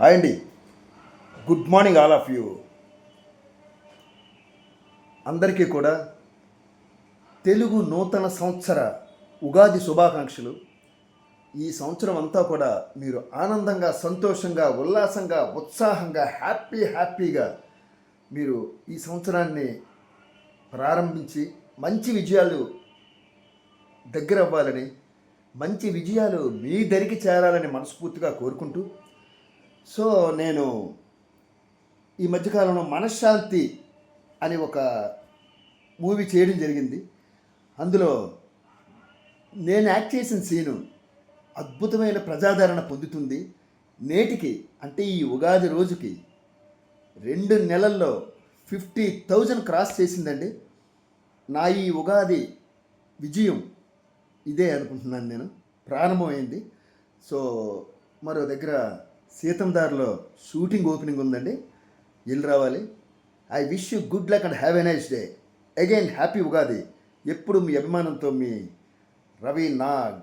Hi అండి. Good morning all of you. అందరికీ కూడా తెలుగు నూతన సంవత్సర ఉగాది శుభాకాంక్షలు. ఈ సంవత్సరం అంతా కూడా మీరు ఆనందంగా, సంతోషంగా, ఉల్లాసంగా, ఉత్సాహంగా, హ్యాపీగా మీరు ఈ సంవత్సరాన్ని ప్రారంభించి మంచి విజయాలు దగ్గర అవ్వాలని, మంచి విజయాలు మీ దరికి చేరాలని మనస్ఫూర్తిగా కోరుకుంటూ, సో నేను ఈ మధ్యకాలంలో మనశ్శాంతి అని ఒక మూవీ చేయడం జరిగింది. అందులో నేను యాక్ట్ చేసిన సీను అద్భుతమైన ప్రజాదరణ పొందుతుంది. నేటికి అంటే ఈ ఉగాది రోజుకి 2 నెలల్లో 50,000 క్రాస్ చేసిందండి. నా ఈ ఉగాది విజయం ఇదే అనుకుంటున్నాను. నేను ప్రారంభమైంది. సో మరో దగ్గర సీతందార్లో షూటింగ్ ఓపెనింగ్ ఉందండి, వెళ్ళి రావాలి. I wish you good luck and have a nice day. Again happy Ugadi. ఎప్పుడు మీ అభిమానంతో మీ రవి నాగ్.